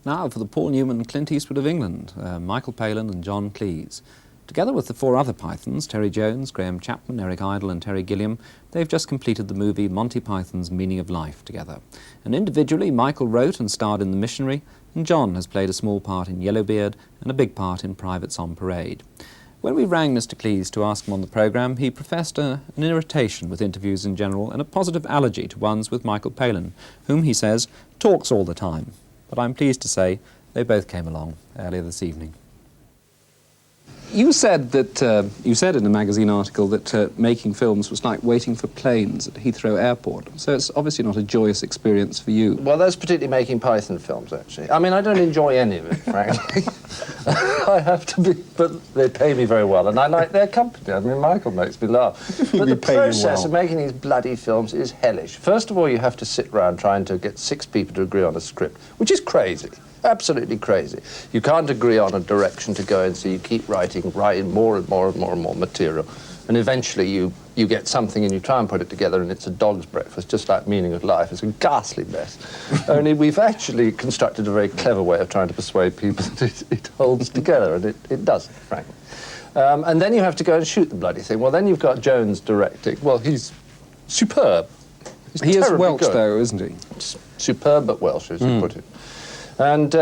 Now for the Paul Newman and Clint Eastwood of England, Michael Palin and John Cleese. Together with the four other Pythons, Terry Jones, Graham Chapman, Eric Idle and Terry Gilliam, they've just completed the movie Monty Python's Meaning of Life together. And individually, Michael wrote and starred in The Missionary, and John has played a small part in Yellowbeard and a big part in Privates on Parade. When we rang Mr. Cleese to ask him on the programme, he professed an irritation with interviews in general and a positive allergy to ones with Michael Palin, whom, he says, talks all the time. But I'm pleased to say they both came along earlier this evening. You said in a magazine article that making films was like waiting for planes at Heathrow Airport. So it's obviously not a joyous experience for you. Well, that's particularly making Python films, actually. I mean, I don't enjoy any of it, frankly. I have to be, but they pay me very well, and I like their company. I mean, Michael makes me laugh. But the process of making these bloody films is hellish. First of all, you have to sit around trying to get 6 people to agree on a script, which is crazy. Absolutely crazy. You can't agree on a direction to go in, so you keep writing more and more and more and more material. And eventually you get something and you try and put it together and it's a dog's breakfast, just like Meaning of Life. It's a ghastly mess. Only we've actually constructed a very clever way of trying to persuade people that it holds together, and it doesn't, frankly. And then you have to go and shoot the bloody thing. Well, then you've got Jones directing. Well, he's superb. He is Welsh, though, isn't he? Superb but Welsh, as you put it. And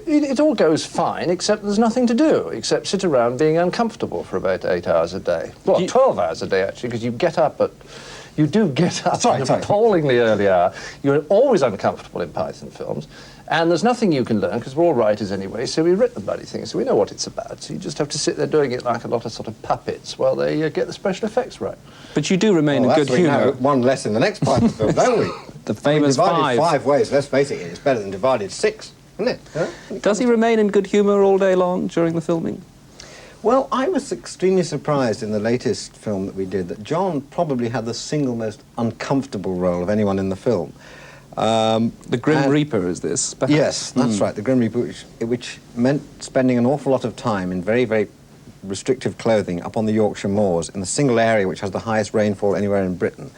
it all goes fine, except there's nothing to do, except sit around being uncomfortable for about 8 hours a day. Well, 12 hours a day, actually, because you get up at an appallingly early hour. You're always uncomfortable in Python films, and there's nothing you can learn, because we're all writers anyway, so we write the bloody thing, so we know what it's about. So you just have to sit there doing it like a lot of sort of puppets while they get the special effects right. But you do remain in good humour. One less in the next Python film, don't we? The famous divided 5 ways, let's face it, it's better than divided 6, isn't it? Huh? Does he remain in good humour all day long during the filming? Well, I was extremely surprised in the latest film that we did that John probably had the single most uncomfortable role of anyone in the film. The Grim Reaper is this, perhaps? Yes, that's right, the Grim Reaper, which meant spending an awful lot of time in very, very restrictive clothing up on the Yorkshire moors in the single area which has the highest rainfall anywhere in Britain.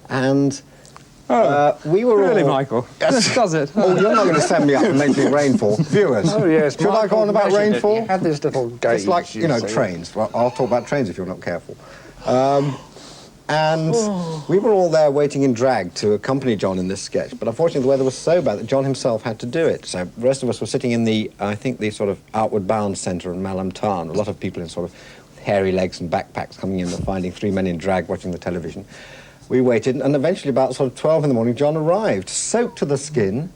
And we were really, all... Michael? Yes. Does it? Oh, you're not going to send me up and make me rainfall. Viewers, oh, yes, should I go on about rainfall? You had this little gauge. It's like, you know, trains. Well, I'll talk about trains if you're not careful. And we were all there waiting in drag to accompany John in this sketch, but unfortunately the weather was so bad that John himself had to do it. So the rest of us were sitting in the, I think, the sort of Outward Bound Centre in Malham Tarn. A lot of people in sort of hairy legs and backpacks coming in and finding 3 men in drag watching the television. We waited, and eventually about sort of 12 in the morning, John arrived, soaked to the skin,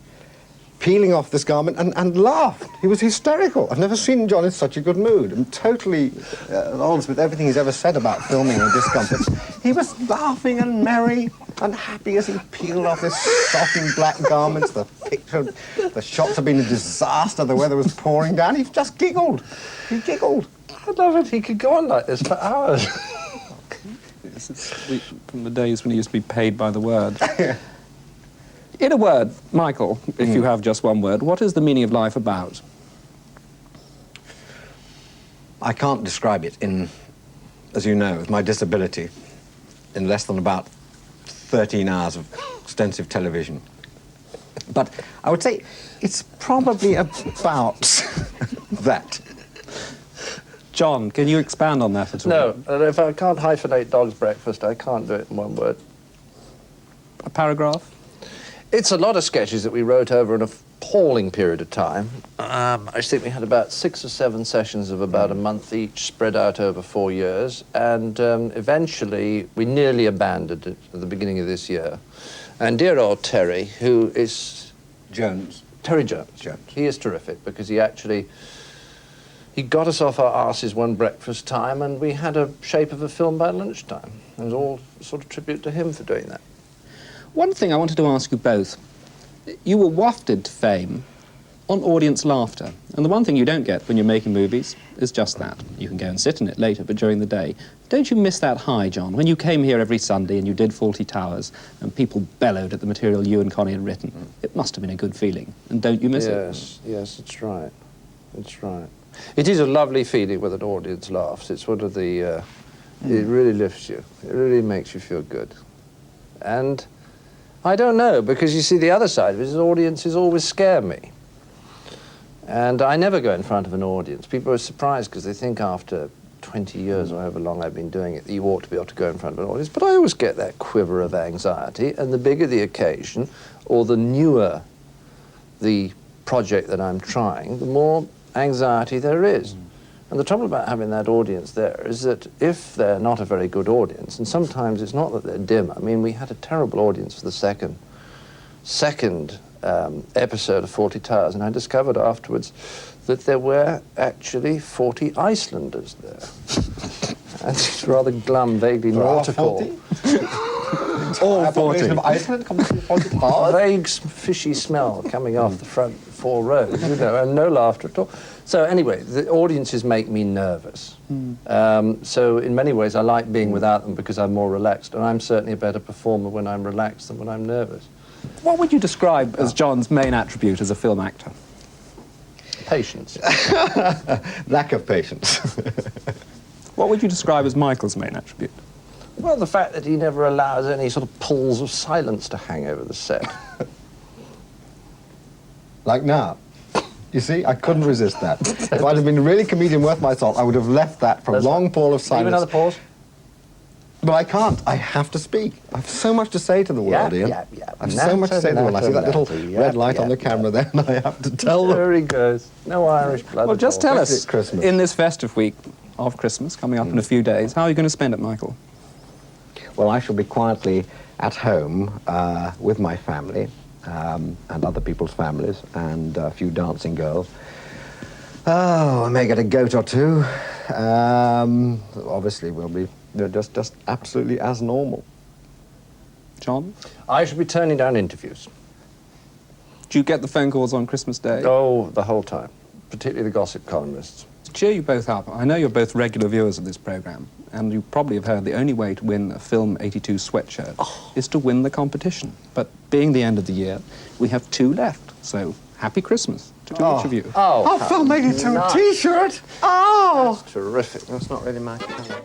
peeling off this garment, and laughed. He was hysterical. I've never seen John in such a good mood, and totally at odds with everything he's ever said about filming or discomforts. He was laughing and merry and happy as he peeled off his sopping black garments. The shots had been a disaster. The weather was pouring down. He just giggled. He giggled. I love it. He could go on like this for hours. From the days when he used to be paid by the word. In a word, Michael, if you have just one word, what is the meaning of life about? I can't describe it in, as you know, with my disability, in less than about 13 hours of extensive television. But I would say it's probably about that. John, can you expand on that at all? No, if I can't hyphenate dog's breakfast, I can't do it in one word. A paragraph? It's a lot of sketches that we wrote over an appalling period of time. I think we had about 6 or 7 sessions of about a month each, spread out over 4 years, and eventually we nearly abandoned it at the beginning of this year. And dear old Terry, who is... Jones. Terry Jones. He is terrific, because he got us off our arses one breakfast time, and we had a shape of a film by lunchtime. It was all sort of tribute to him for doing that. One thing I wanted to ask you both. You were wafted to fame on audience laughter. And the one thing you don't get when you're making movies is just that. You can go and sit in it later, but during the day. Don't you miss that high, John? When you came here every Sunday and you did Fawlty Towers and people bellowed at the material you and Connie had written, it must have been a good feeling. And don't you miss it? Yes, it's right. It's right. It is a lovely feeling when an audience laughs. It's one of the... It really lifts you. It really makes you feel good. And I don't know, because you see the other side of it is audiences always scare me. And I never go in front of an audience. People are surprised because they think after 20 years or however long I've been doing it, that you ought to be able to go in front of an audience. But I always get that quiver of anxiety, and the bigger the occasion, or the newer the project that I'm trying, the more anxiety there is. And the trouble about having that audience there is that if they're not a very good audience, and sometimes it's not that they're dim. I mean, we had a terrible audience for the second episode of 40 Towers, and I discovered afterwards that there were actually 40 Icelanders there. And it's rather glum, vaguely nautical. All 40 of Iceland comes to 40 Towers. Vague, fishy smell coming off the front 4 rows, you know, and no laughter at all. So anyway, the audiences make me nervous. So in many ways, I like being without them because I'm more relaxed, and I'm certainly a better performer when I'm relaxed than when I'm nervous. What would you describe as John's main attribute as a film actor? Patience. Lack of patience. What would you describe as Michael's main attribute? Well, the fact that he never allows any sort of pulls of silence to hang over the set. Like now. You see, I couldn't resist that. If I'd have been really comedian worth my salt, I would have left that for a long pause of silence. Leave another pause. But I can't. I have to speak. I have so much to say to the world, Ian. I have so much to say to the world. I see that little red light on the camera there, and I have to tell them. There he goes. No Irish blood. Well, just tell us, Christmas. in this festive week of Christmas, coming up in a few days, how are you going to spend it, Michael? Well, I shall be quietly at home with my family and other people's families and a few dancing girls. Oh, I may get a goat or two. Obviously, we'll be just absolutely as normal. John? I shall be turning down interviews. Do you get the phone calls on Christmas Day? Oh, the whole time, particularly the gossip columnists. To cheer you both up, I know you're both regular viewers of this programme, and you probably have heard the only way to win a Film 82 sweatshirt is to win the competition. But being the end of the year, we have 2 left, so happy Christmas to each of you. Oh, Film 82 nice. T-shirt! Oh! That's terrific. That's not really my colour.